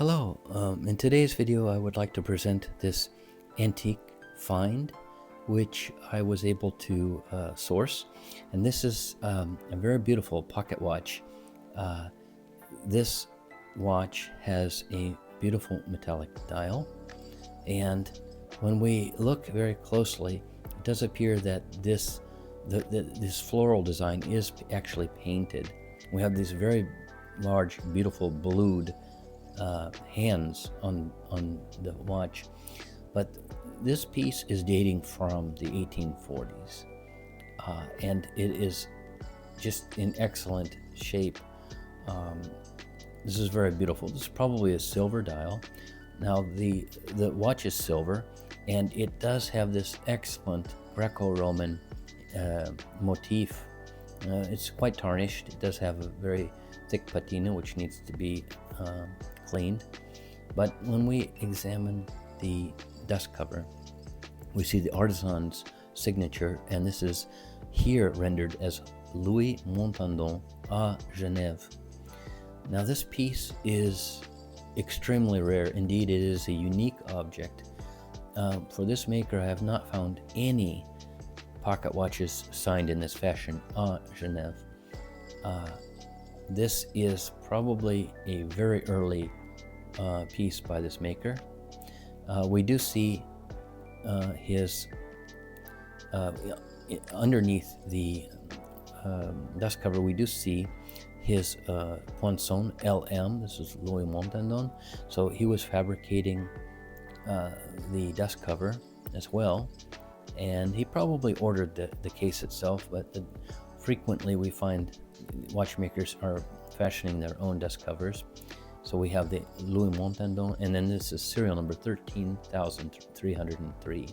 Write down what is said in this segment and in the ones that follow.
Hello, in today's video I would like to present this antique find which I was able to source, and this is a very beautiful pocket watch. This watch has a beautiful metallic dial, and when we look very closely it does appear that this floral design is actually painted. We have these very large beautiful blued hands on the watch, but this piece is dating from the 1840s, and it is just in excellent shape. This is very beautiful. This is probably a silver dial. Now the watch is silver, and it does have this excellent Greco-Roman motif. It's quite tarnished. It does have a very thick patina which needs to be cleaned, but when we examine the dust cover we see the artisan's signature, and this is here rendered as Louis Montandon à Genève. Now this piece is extremely rare. Indeed, it is a unique object. For this maker I have not found any pocket watches signed in this fashion à Genève. This is probably a very early piece by this maker. We do see his underneath the dust cover, we do see his poinçon LM. This is Louis Montandon, so he was fabricating the dust cover as well, and he probably ordered the case itself, but frequently we find watchmakers are fashioning their own dust covers. So we have the Louis Montandon, and then this is serial number 13,303,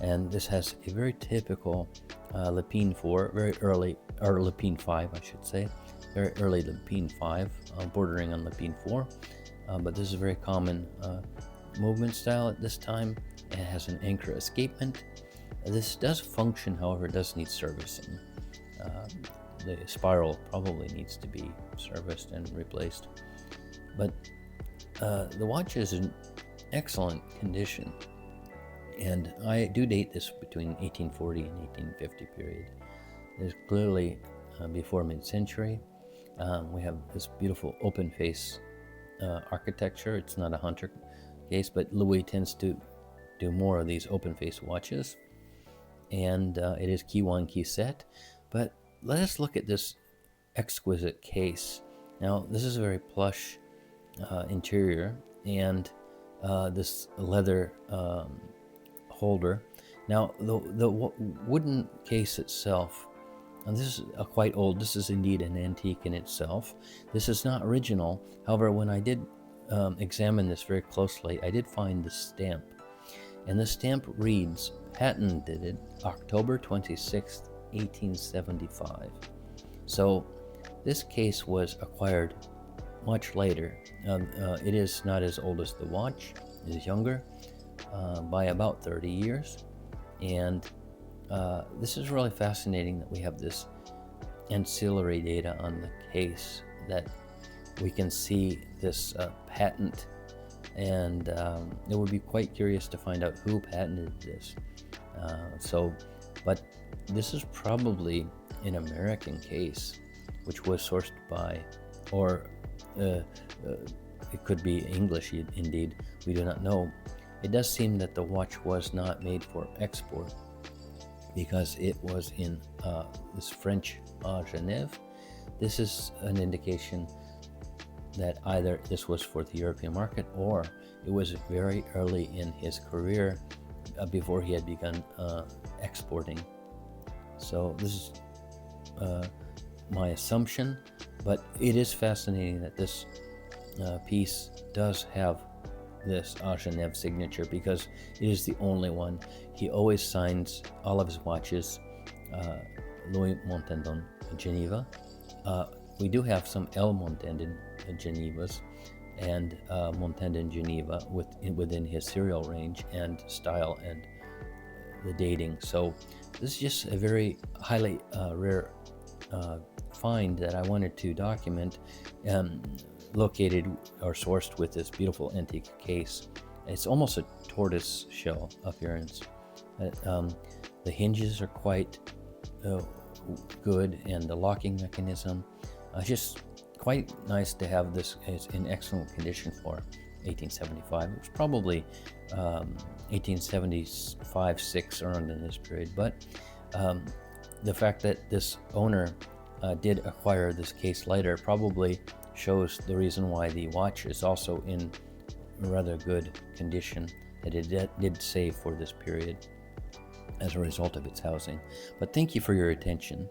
and this has a very typical Lepine 4, very early, or Lepine 5 I should say, very early Lepine 5, bordering on Lepine 4, but this is a very common movement style at this time. It has an anchor escapement. This does function, however it does need servicing. The spiral probably needs to be serviced and replaced, but the watch is in excellent condition, and I do date this between 1840 and 1850 period. It's clearly before mid-century. We have this beautiful open face architecture. It's not a hunter case, but Louis tends to do more of these open face watches, and it is key one, key set. But let us look at this exquisite case. Now this is a very plush interior, and this leather holder. Now the wooden case itself, and this is quite old. This is indeed an antique in itself. This is not original. However, when I did examine this very closely, I did find the stamp, and the stamp reads patented October 26th 1875. So this case was acquired much later. It is not as old as the watch. It is younger by about 30 years, and this is really fascinating that we have this ancillary data on the case, that we can see this patent, and it would be quite curious to find out who patented this. But this is probably an American case which was sourced by, or it could be English indeed, we do not know. It does seem that the watch was not made for export, because it was in this French Genève. This is an indication that either this was for the European market, or it was very early in his career before he had begun exporting. So this is my assumption, but it is fascinating that this piece does have this Genève signature, because it is the only one. He always signs all of his watches Louis Montandon Geneva. We do have some L Montandon Genevas and Montandon Geneva within his serial range and style and the dating. So this is just a very highly rare find that I wanted to document. located or sourced with this beautiful antique case. It's almost a tortoise shell appearance. The hinges are quite good, and the locking mechanism just quite nice to have. This is in excellent condition for 1875. It was probably 1875-6 around in this period, but the fact that this owner did acquire this case later probably shows the reason why the watch is also in rather good condition, that it did save for this period as a result of its housing. But thank you for your attention.